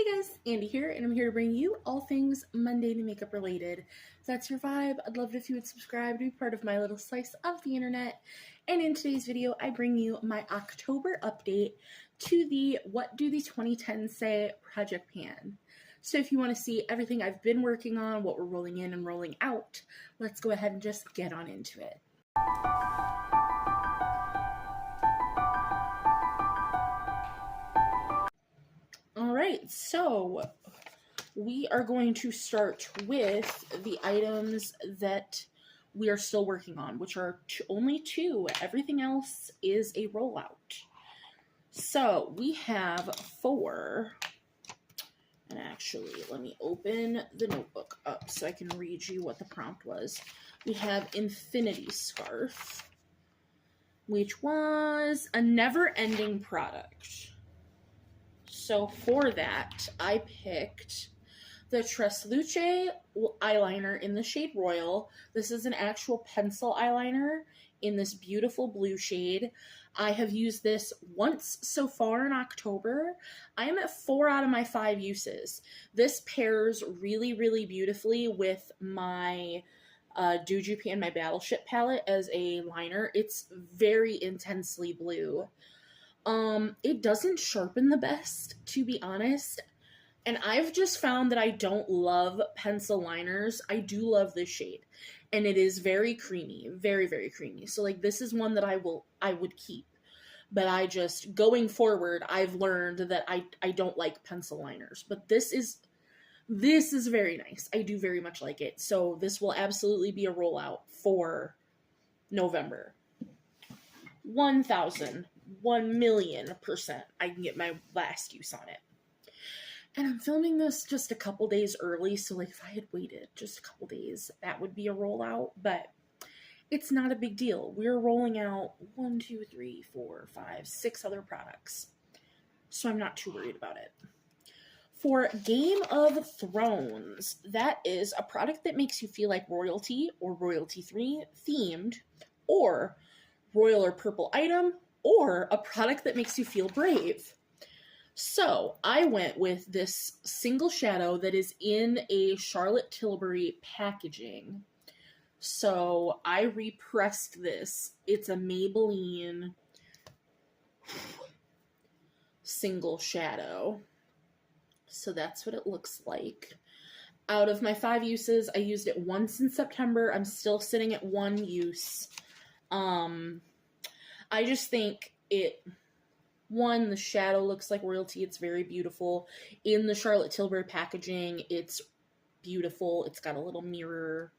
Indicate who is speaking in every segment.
Speaker 1: Hey guys, Andy here, and I'm here to bring you all things mundane makeup related. If that's your vibe, I'd love it if you would subscribe to be part of my little slice of the internet. And in today's video, I bring you my October update to the What Do the 2010s Say project pan. So if you want to see everything I've been working on, what we're rolling in and rolling out, let's go ahead and just get on into it. Alright, so we are going to start with the items that we are still working on, which are only two. Everything else is a rollout. So we have four, and actually let me open the notebook up so I can read you what the prompt was. We have Infinity Scarf, which was a never-ending product. So for that, I picked the Tresluce eyeliner in the shade Royal. This is an actual pencil eyeliner in this beautiful blue shade. I have used this once so far in October. I am at 4 out of my 5 uses. This pairs really, really beautifully with my Doujie and my Battleship palette as a liner. It's very intensely blue. It doesn't sharpen the best, to be honest. And I've just found that I don't love pencil liners. I do love this shade. And it is very creamy. Very, very creamy. So, like, this is one that I would keep. But going forward, I've learned that I don't like pencil liners. But this is very nice. I do very much like it. So, this will absolutely be a rollout for November. 1,000,000% I can get my last use on it. And I'm filming this just a couple days early, so like if I had waited just a couple days, that would be a rollout, but it's not a big deal. We're rolling out 1, 2, 3, 4, 5, 6 other products, so I'm not too worried about it. For Game of Thrones, that is a product that makes you feel like royalty or royalty themed, or royal or purple item, or a product that makes you feel brave. So I went with this single shadow that is in a Charlotte Tilbury packaging. So I repressed this. It's a Maybelline single shadow. So that's what it looks like. Out of my 5 uses, I used it once in September. I'm still sitting at 1 use. I just think the shadow looks like royalty. It's very beautiful. In the Charlotte Tilbury packaging, it's beautiful. It's got a little mirror.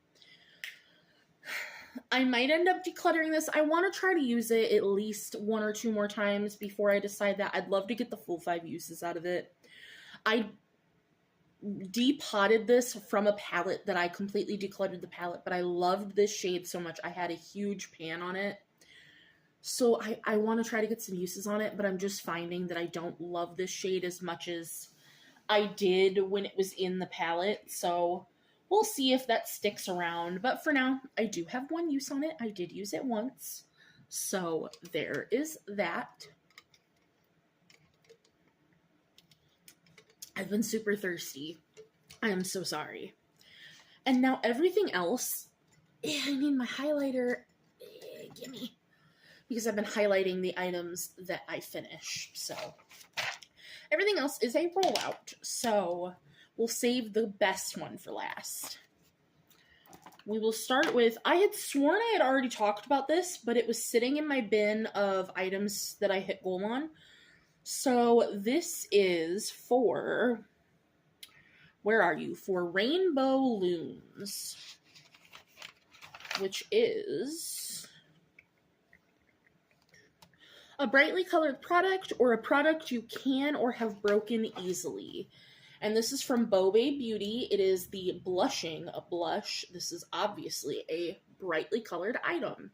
Speaker 1: I might end up decluttering this. I want to try to use it at least 1 or 2 more times before I decide that. I'd love to get the full 5 uses out of it. I depotted this from a palette that I completely decluttered the palette, but I loved this shade so much. I had a huge pan on it. So I want to try to get some uses on it, but I'm just finding that I don't love this shade as much as I did when it was in the palette. So we'll see if that sticks around. But for now, I do have 1 use on it. I did use it once. So there is that. I've been super thirsty. I am so sorry. And now everything else, I need my highlighter. Gimme. Because I've been highlighting the items that I finish. So everything else is a rollout. So we'll save the best one for last. We will start with, I had sworn I had already talked about this, but it was sitting in my bin of items that I hit goal on. So this is for, where are you? For Rainbow Looms, which is a brightly colored product or a product you can or have broken easily. And this is from Bobe Beauty. It is the Blushing Blush. This is obviously a brightly colored item.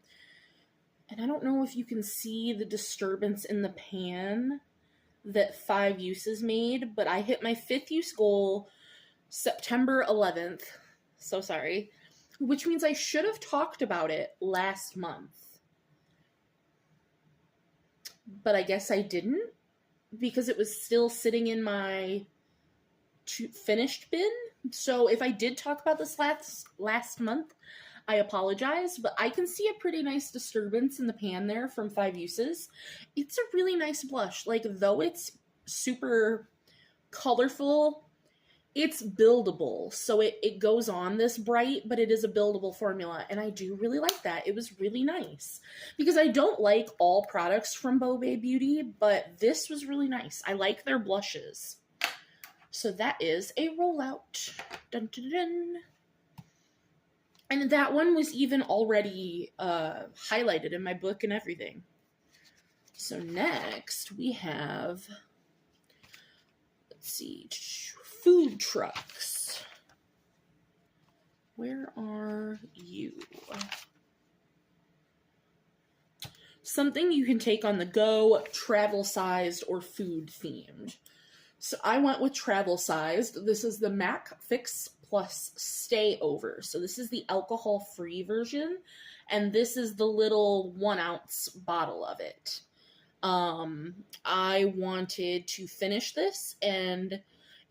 Speaker 1: And I don't know if you can see the disturbance in the pan that 5 uses made, but I hit my 5th use goal September 11th. So sorry. Which means I should have talked about it last month. But I guess I didn't, because it was still sitting in my finished bin. So if I did talk about this last month, I apologize, but I can see a pretty nice disturbance in the pan there from 5 uses. It's a really nice blush. Like, though it's super colorful, it's buildable. So it goes on this bright, but it is a buildable formula, and I do really like that. It was really nice. Because I don't like all products from Bobe Beauty, but this was really nice. I like their blushes. So that is a rollout. Dun, dun, dun. And that one was even already highlighted in my book and everything. So next we have, let's see, food trucks. Where are you? Something you can take on the go, travel sized or food themed. So I went with travel sized. This is the MAC Fix Plus Stay Over. So this is the alcohol-free version, and this is the little 1 ounce bottle of it. I wanted to finish this, and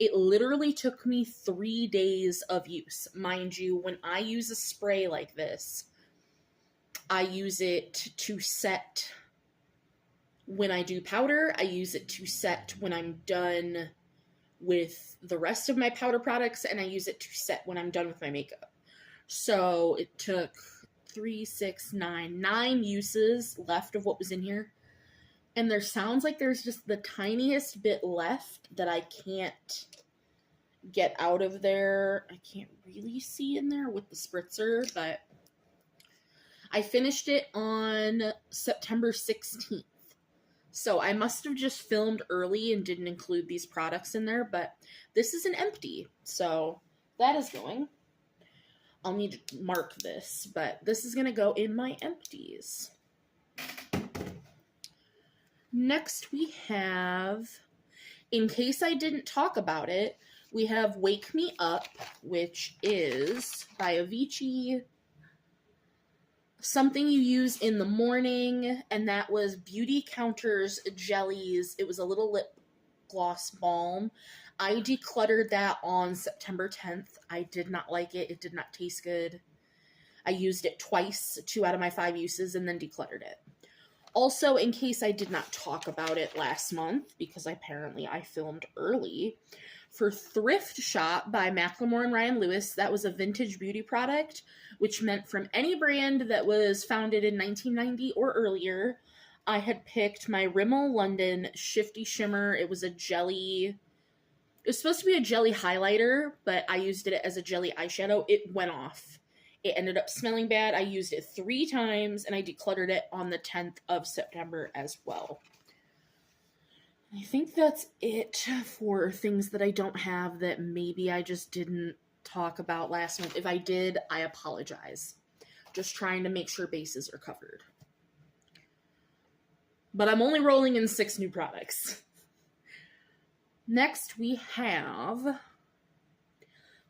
Speaker 1: it literally took me 3 days of use. Mind you, when I use a spray like this, I use it to set when I do powder. I use it to set when I'm done with the rest of my powder products, and I use it to set when I'm done with my makeup. So it took 9 uses left of what was in here. And there sounds like there's just the tiniest bit left that I can't get out of there. I can't really see in there with the spritzer, but I finished it on September 16th. So I must have just filmed early and didn't include these products in there, but this is an empty. So that is going. I'll need to mark this, but this is going to go in my empties. Next we have, in case I didn't talk about it, we have Wake Me Up, which is by Avicii. Something you use in the morning, and that was Beauty Counter's Jellies. It was a little lip gloss balm. I decluttered that on September 10th. I did not like it. It did not taste good. I used it twice, 2 out of my 5 uses, and then decluttered it. Also, in case I did not talk about it last month, because apparently I filmed early, for Thrift Shop by Macklemore and Ryan Lewis, that was a vintage beauty product, which meant from any brand that was founded in 1990 or earlier. I had picked my Rimmel London Shifty Shimmer. It was a jelly. It was supposed to be a jelly highlighter, but I used it as a jelly eyeshadow. It went off. It ended up smelling bad. I used it 3 times, and I decluttered it on the 10th of September as well. I think that's it for things that I don't have that maybe I just didn't talk about last month. If I did, I apologize. Just trying to make sure bases are covered. But I'm only rolling in 6 new products. Next, we have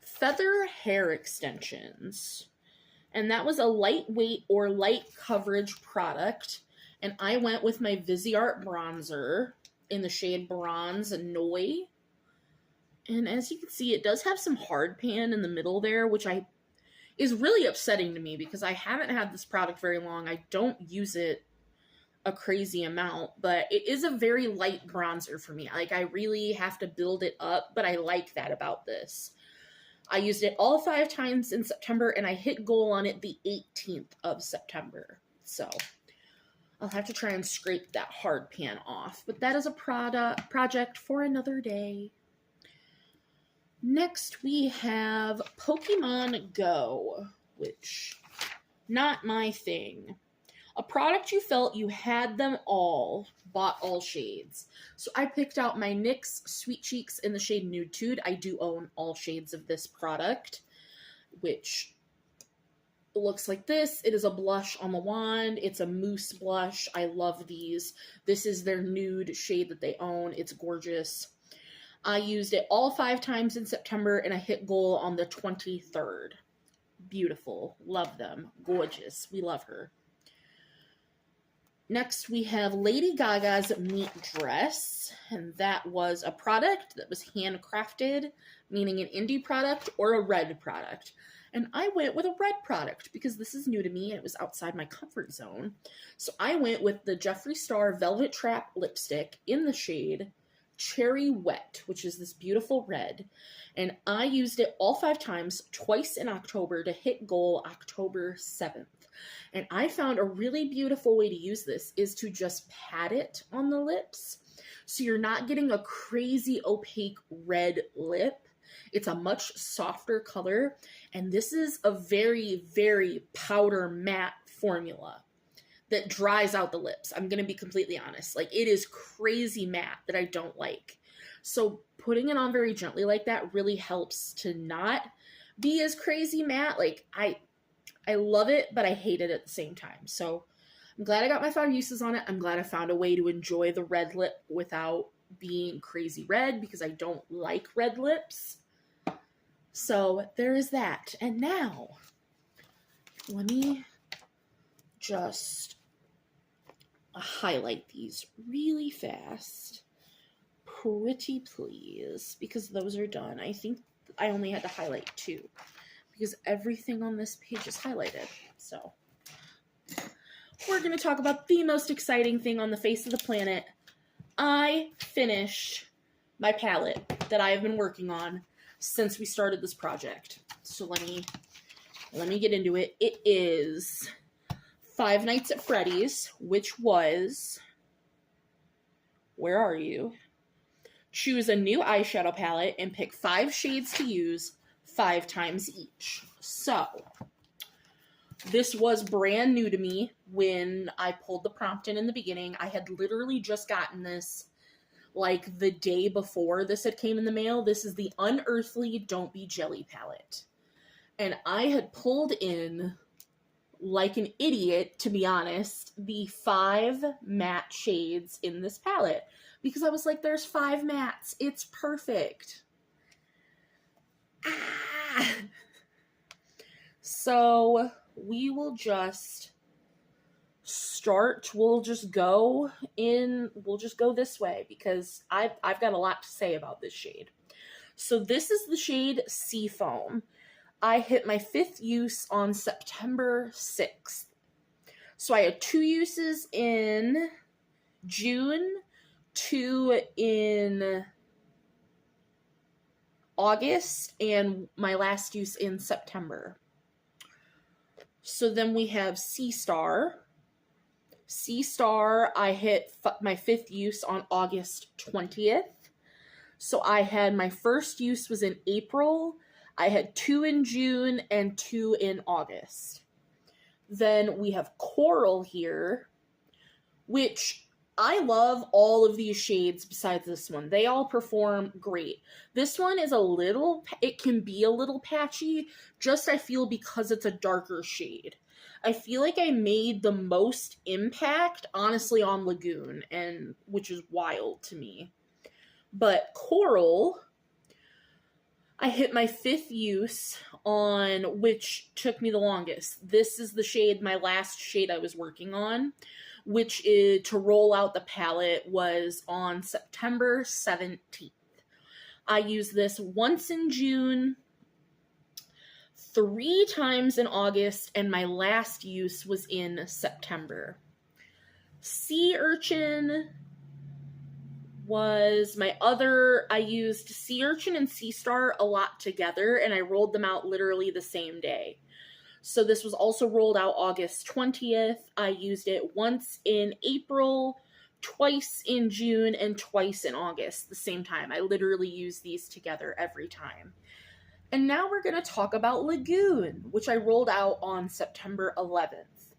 Speaker 1: Feather Hair Extensions. And that was a lightweight or light coverage product. And I went with my Viseart bronzer in the shade Bronze Noi. And as you can see, it does have some hard pan in the middle there, which is really upsetting to me because I haven't had this product very long. I don't use it a crazy amount, but it is a very light bronzer for me. Like, I really have to build it up, but I like that about this. I used it all 5 times in September, and I hit goal on it the 18th of September. So I'll have to try and scrape that hard pan off, but that is a project for another day. Next, we have Pokemon Go, which, not my thing. A product you felt you had them all, bought all shades. So I picked out my NYX Sweet Cheeks in the shade Nude Tude. I do own all shades of this product, which looks like this. It is a blush on the wand. It's a mousse blush. I love these. This is their nude shade that they own. It's gorgeous. I used it all 5 times in September, and I hit goal on the 23rd. Beautiful. Love them. Gorgeous. We love her. Next, we have Lady Gaga's Meat Dress, and that was a product that was handcrafted, meaning an indie product or a red product. And I went with a red product because this is new to me and it was outside my comfort zone. So I went with the Jeffree Star Velvet Trap lipstick in the shade Cherry Wet, which is this beautiful red. And I used it all 5 times, twice in October, to hit goal October 7th. And I found a really beautiful way to use this is to just pat it on the lips. So you're not getting a crazy opaque red lip. It's a much softer color. And this is a very, very powder matte formula that dries out the lips. I'm going to be completely honest. Like, it is crazy matte that I don't like. So putting it on very gently like that really helps to not be as crazy matte. Like, I love it, but I hate it at the same time. So I'm glad I got my 5 uses on it. I'm glad I found a way to enjoy the red lip without being crazy red, because I don't like red lips. So there is that. And now, let me just highlight these really fast. Pretty please, because those are done. I think I only had to highlight 2. Because everything on this page is highlighted. So we're going to talk about the most exciting thing on the face of the planet. I finished my palette that I have been working on since we started this project. So let me get into it. It is Five Nights at Freddy's, which was, where are you? Choose a new eyeshadow palette and pick 5 shades to use 5 times each. So this was brand new to me when I pulled the prompt in the beginning. I had literally just gotten this like the day before this had came in the mail. This is the Unearthly Don't Be Jelly palette. And I had pulled in, like an idiot, to be honest, the 5 matte shades in this palette. Because I was like, there's 5 mattes. It's perfect. So we will just start. We'll just go this way because I've got a lot to say about this shade. So this is the shade Seafoam. I hit my 5th use on September 6th. So I had 2 uses in June, 2 in August, and my last use in September. So then we have Sea Star. Sea Star, I hit my 5th use on August 20th. So I had my first use was in April. I had 2 in June and 2 in August. Then we have Coral here, which I love all of these shades besides this one. They all perform great. This one is it can be a little patchy, just I feel because it's a darker shade. I feel like I made the most impact, honestly, on Lagoon, and which is wild to me. But Coral, I hit my 5th use on, which took me the longest. This is the shade, my last shade I was working on, which is to roll out the palette was on September 17th. I used this once in June, 3 times in August, and my last use was in September. Sea Urchin was my other. I used Sea Urchin and Sea Star a lot together, and I rolled them out literally the same day. So this was also rolled out August 20th. I used it once in April, twice in June, and twice in August the same time. I literally use these together every time. And now we're going to talk about Lagoon, which I rolled out on September 11th.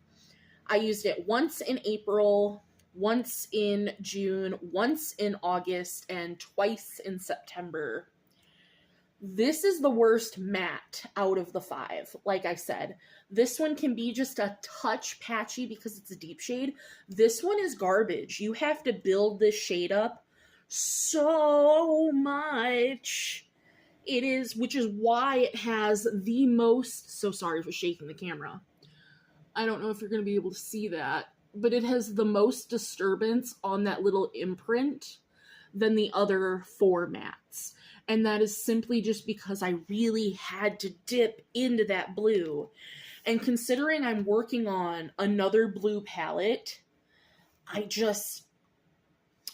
Speaker 1: I used it once in April, once in June, once in August, and twice in September. This is the worst matte out of the 5. Like I said, this one can be just a touch patchy because it's a deep shade. This one is garbage. You have to build this shade up so much. It is, which is why it has the most, so sorry for shaking the camera. I don't know if you're going to be able to see that. but it has the most disturbance on that little imprint than the other 4 mattes. And that is simply just because I really had to dip into that blue. And considering I'm working on another blue palette,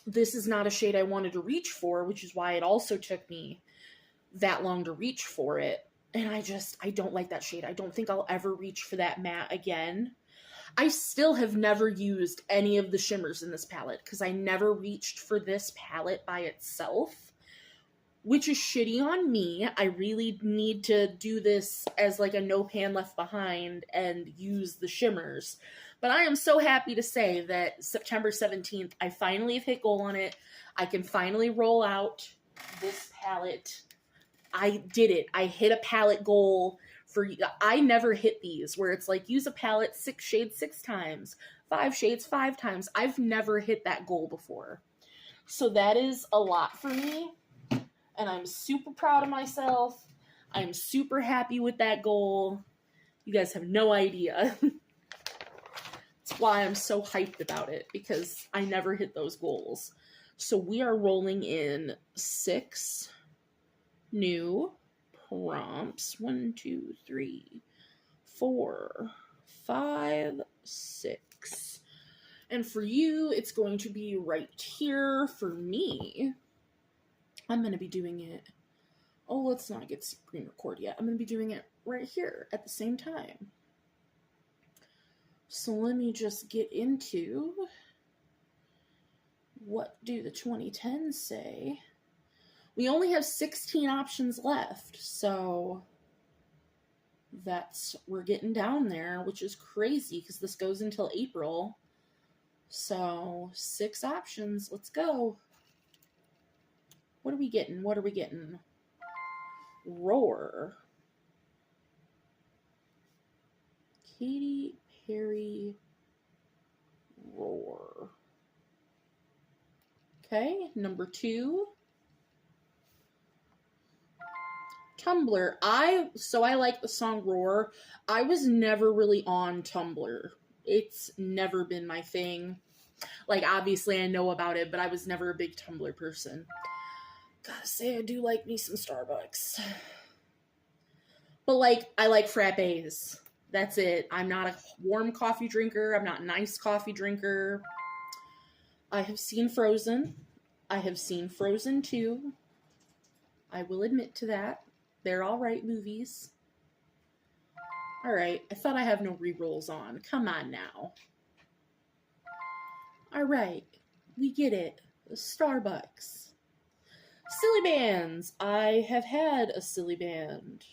Speaker 1: this is not a shade I wanted to reach for, which is why it also took me that long to reach for it. And I don't like that shade. I don't think I'll ever reach for that matte again. I still have never used any of the shimmers in this palette because I never reached for this palette by itself, which is shitty on me. I really need to do this as like a no pan left behind and use the shimmers. But I am so happy to say that September 17th, I finally have hit goal on it. I can finally roll out this palette. I did it. I hit a palette goal. I never hit these where it's like use a palette 6 shades 6 times, 5 shades 5 times. I've never hit that goal before. So that is a lot for me. And I'm super proud of myself. I'm super happy with that goal. You guys have no idea. That's why I'm so hyped about it, because I never hit those goals. So we are rolling in 6 new prompts. 1, 2, 3, 4, 5, 6. And for you, it's going to be right here. For me, I'm going to be doing it. Oh, let's not get screen record yet. I'm going to be doing it right here at the same time. So let me just get into what do the 2010s say. We only have 16 options left, so we're getting down there, which is crazy because this goes until April. So 6 options. Let's go. What are we getting? What are we getting? Roar. Katy Perry Roar. Okay, number 2. Tumblr. I like the song Roar. I was never really on Tumblr. It's never been my thing. Like, obviously I know about it, but I was never a big Tumblr person. Gotta say, I do like me some Starbucks. But, like, I like frappes. That's it. I'm not a warm coffee drinker. I'm not a nice coffee drinker. I have seen Frozen. I have seen Frozen 2. I will admit to that. They're alright movies. Alright, I thought I have no rerolls on. Come on now. Alright, we get it. Starbucks. Silly bands. I have had a silly band.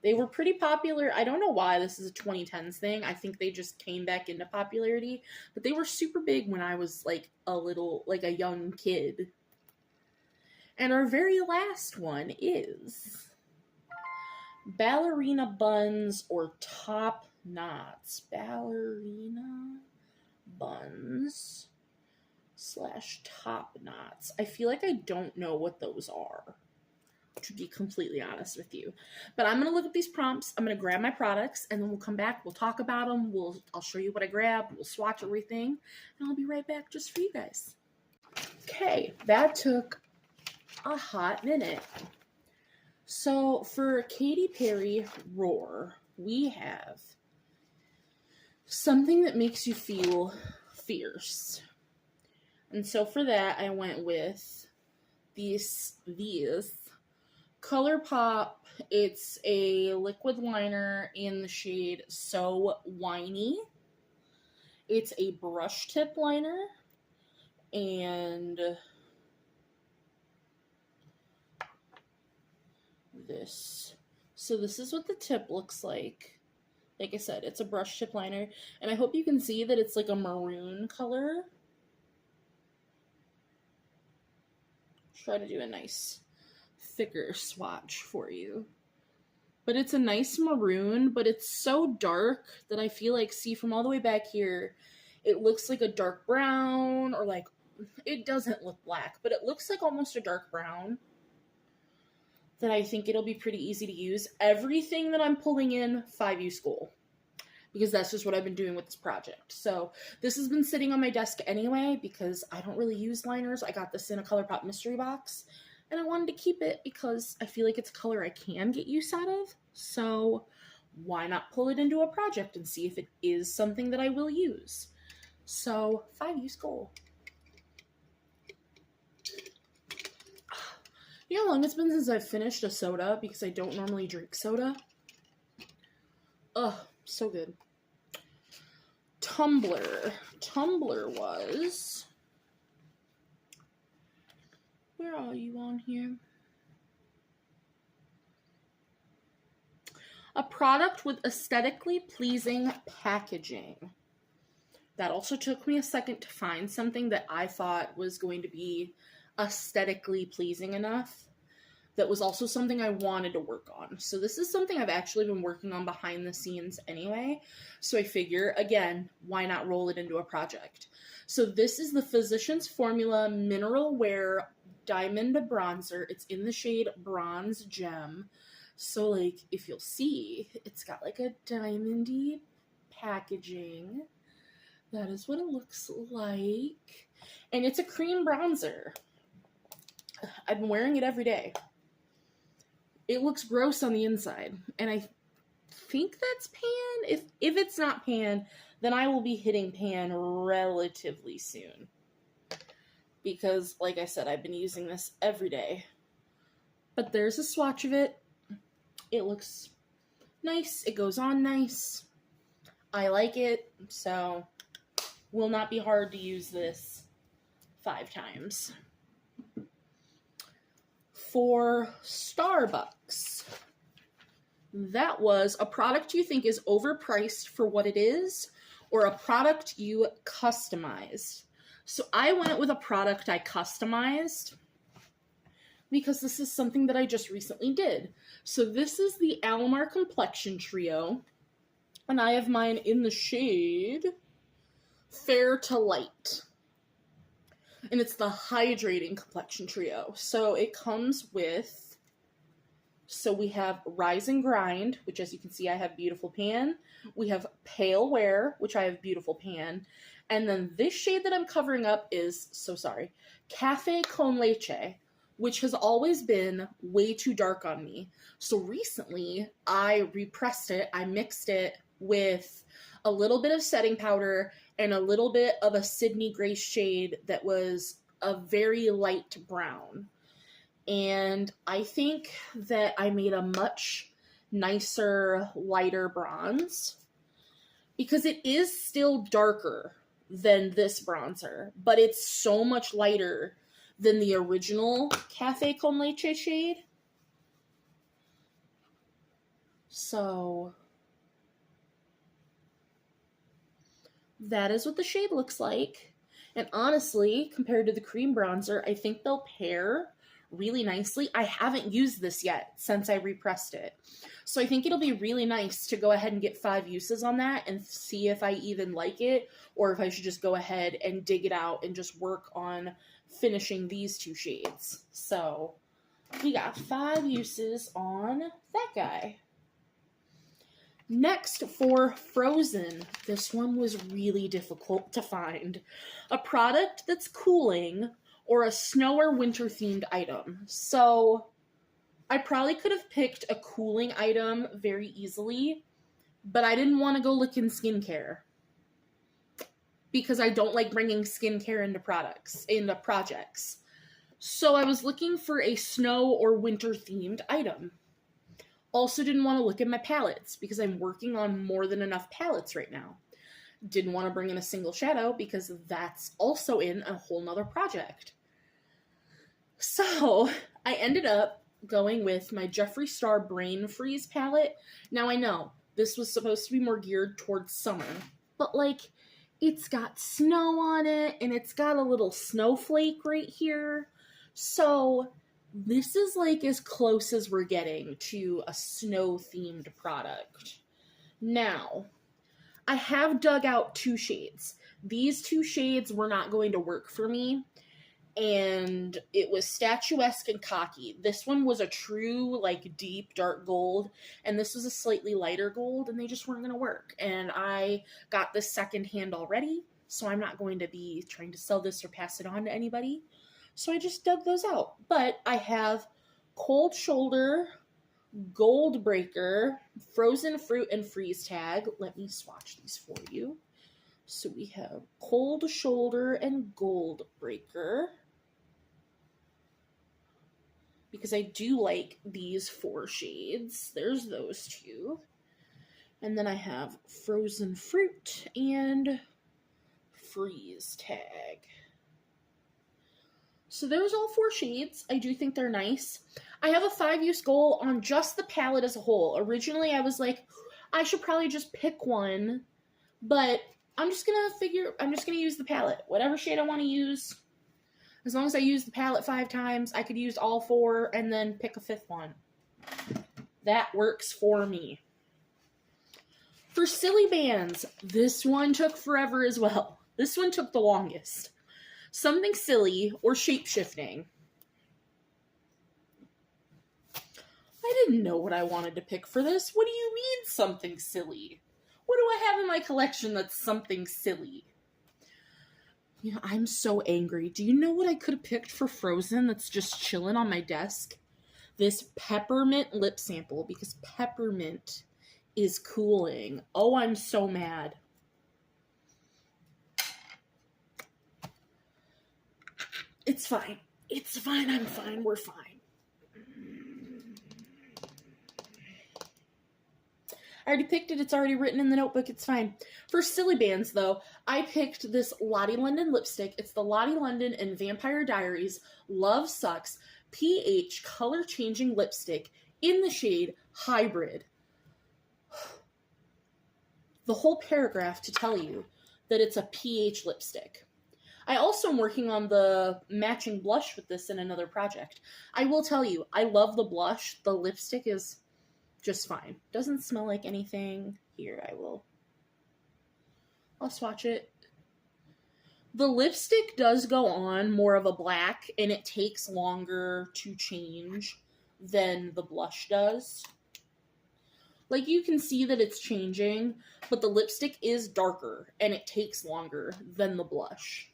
Speaker 1: They were pretty popular. I don't know why this is a 2010s thing. I think they just came back into popularity. But they were super big when I was like a young kid. And our very last one is ballerina buns or top knots. Ballerina buns / top knots. I feel like I don't know what those are, to be completely honest with you. But I'm going to look at these prompts. I'm going to grab my products, and then we'll come back. We'll talk about them. I'll show you what I grabbed. We'll swatch everything, and I'll be right back just for you guys. Okay, that took a hot minute. So for Katy Perry Roar, we have something that makes you feel fierce. And so for that, I went with these ColourPop. It's a liquid liner in the shade So Whiny. It's a brush tip liner, and this. So this is what the tip looks like. Like I said, it's a brush tip liner, and I hope you can see that it's like a maroon color. Try to do a nice thicker swatch for you. But it's a nice maroon, but it's so dark that I feel like, see, from all the way back here, it looks like a dark brown, or like, it doesn't look black, but it looks like almost a dark brown. That I think it'll be pretty easy to use. Everything that I'm pulling in, 5U School. because that's just what I've been doing with this project. So this has been sitting on my desk anyway because I don't really use liners. I got this in a ColourPop mystery box, and I wanted to keep it because I feel like it's a color I can get use out of. So why not pull it into a project and see if it is something that I will use? So 5-use goal. You know how long it's been since I've finished a soda because I don't normally drink soda? Ugh, so good. Tumblr. Tumblr was... Where are you on here? A product with aesthetically pleasing packaging. That also took me a second to find something that I thought was going to be aesthetically pleasing enough. That was also something I wanted to work on. So this is something I've actually been working on behind the scenes anyway. So I figure, again, why not roll it into a project? So this is the Physicians Formula Mineral Wear Diamond Bronzer. It's in the shade Bronze Gem. So, like, if you'll see, it's got, like, a diamondy packaging. That is what it looks like. And it's a cream bronzer. I've been wearing it every day. It looks gross on the inside, and I think that's pan. If it's not pan, then I will be hitting pan relatively soon. Because, like I said, I've been using this every day. But there's a swatch of it. It looks nice. It goes on nice. I like it, so will not be hard to use this 5 times. For Starbucks, that was a product you think is overpriced for what it is, or a product you customized. So I went with a product I customized because this is something that I just recently did. So this is the Almar Complexion Trio, and I have mine in the shade Fair to Light. And it's the Hydrating Complexion Trio. So it comes with, so we have Rise and Grind, which as you can see I have Beautiful Pan. We have Pale Wear, which I have Beautiful Pan. And then this shade that I'm covering up is, so sorry, Cafe Con Leche, which has always been way too dark on me. So recently I repressed it, I mixed it with a little bit of setting powder and a little bit of a Sydney Grace shade that was a very light brown. And I think that I made a much nicer, lighter bronze because it is still darker than this bronzer, but it's so much lighter than the original Cafe Con Leche shade. So that is what the shade looks like. And honestly, compared to the cream bronzer, I think they'll pair really nicely. I haven't used this yet since I repressed it. So I think it'll be really nice to go ahead and get 5 uses on that and see if I even like it, or if I should just go ahead and dig it out and just work on finishing these 2 shades. So we got 5 uses on that guy. Next, for Frozen, this one was really difficult to find. A product that's cooling or a snow or winter themed item. So I probably could have picked a cooling item very easily, but I didn't want to go look in skincare because I don't like bringing skincare into projects. So I was looking for a snow or winter themed item. Also didn't want to look at my palettes because I'm working on more than enough palettes right now. Didn't want to bring in a single shadow because that's also in a whole nother project. So I ended up going with my Jeffree Star Brain Freeze palette. Now I know this was supposed to be more geared towards summer, but like it's got snow on it and it's got a little snowflake right here. So this is like as close as we're getting to a snow-themed product. Now, I have dug out 2 shades. These 2 shades were not going to work for me. and it was statuesque and cocky. This one was a true, like, deep, dark gold, and this was a slightly lighter gold, and they just weren't going to work. And I got this secondhand already, so I'm not going to be trying to sell this or pass it on to anybody. So I just dug those out. But I have Cold Shoulder, Gold Breaker, Frozen Fruit, and Freeze Tag. Let me swatch these for you. So we have Cold Shoulder and Gold Breaker, because I do like these 4 shades. There's those 2. And then I have Frozen Fruit and Freeze Tag. So there's all 4 shades. I do think they're nice. I have a 5-use goal on just the palette as a whole. Originally, I was like, I should probably just pick one, but I'm just gonna use the palette. Whatever shade I want to use. As long as I use the palette 5 times, I could use all 4 and then pick a 5th one. That works for me. For silly bands, this one took forever as well. This one took the longest. Something silly or shape-shifting. I didn't know what I wanted to pick for this. What do you mean, something silly? What do I have in my collection that's something silly? You know, I'm so angry. Do you know what I could have picked for Frozen that's just chilling on my desk? This peppermint lip sample, because peppermint is cooling. Oh, I'm so mad. It's fine. It's fine. I'm fine. We're fine. I already picked it. It's already written in the notebook. It's fine. For silly bands, though, I picked this Lottie London lipstick. It's the Lottie London and Vampire Diaries Love Sucks pH color changing lipstick in the shade Hybrid. The whole paragraph to tell you that it's a pH lipstick. I also am working on the matching blush with this in another project. I will tell you, I love the blush. The lipstick is just fine. Doesn't smell like anything. Here, I'll swatch it. The lipstick does go on more of a black, and it takes longer to change than the blush does. Like, you can see that it's changing, but the lipstick is darker, and it takes longer than the blush.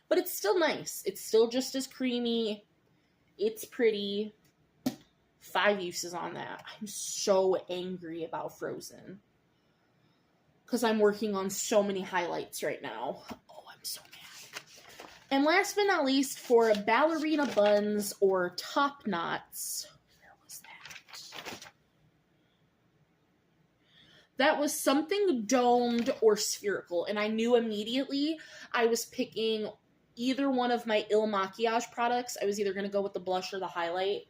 Speaker 1: But it's still nice. It's still just as creamy. It's pretty. 5 uses on that. I'm so angry about Frozen, because I'm working on so many highlights right now. Oh, I'm so mad. And last but not least, for ballerina buns or top knots, where was that? That was something domed or spherical, and I knew immediately I was picking either one of my Il Makiage products. I was either going to go with the blush or the highlight.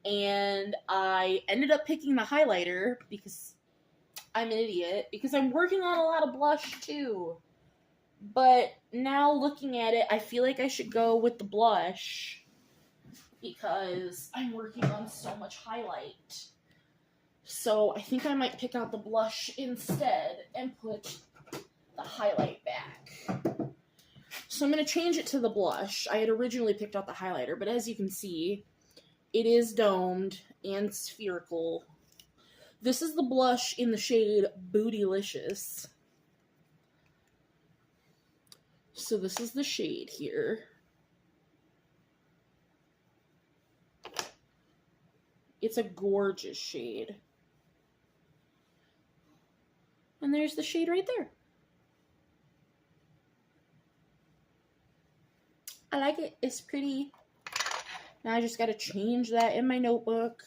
Speaker 1: And I ended up picking the highlighter because I'm an idiot, because I'm working on a lot of blush too. But now looking at it, I feel like I should go with the blush because I'm working on so much highlight. So I think I might pick out the blush instead and put the highlight back. So I'm going to change it to the blush. I had originally picked out the highlighter, but as you can see, it is domed and spherical. This is the blush in the shade Bootylicious. So this is the shade here. It's a gorgeous shade. And there's the shade right there. I like it. It's pretty. Now I just got to change that in my notebook.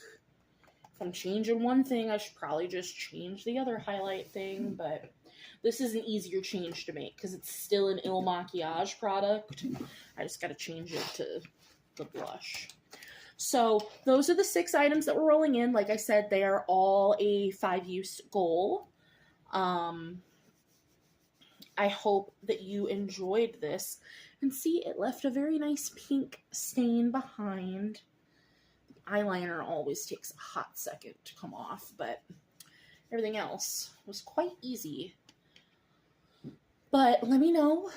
Speaker 1: If I'm changing one thing, I should probably just change the other highlight thing. But this is an easier change to make because it's still an Il Makiage product. I just got to change it to the blush. So those are the 6 items that we're rolling in. Like I said, they are all a 5-use goal. I hope that you enjoyed this. And see, it left a very nice pink stain behind. The eyeliner always takes a hot second to come off, but everything else was quite easy. But let me know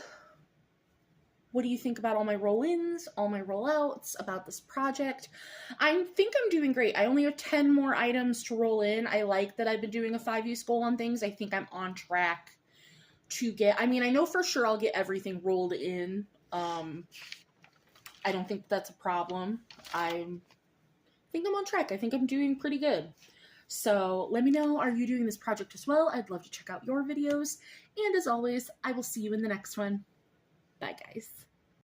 Speaker 1: What do you think about all my roll-ins, all my roll-outs, about this project? I think I'm doing great. I only have 10 more items to roll in. I like that I've been doing a 5-use goal on things. I think I'm on track to get, I mean, I know for sure I'll get everything rolled in. I don't think that's a problem. I think I'm on track. I think I'm doing pretty good. So let me know, are you doing this project as well? I'd love to check out your videos. And as always, I will see you in the next one. Bye, guys.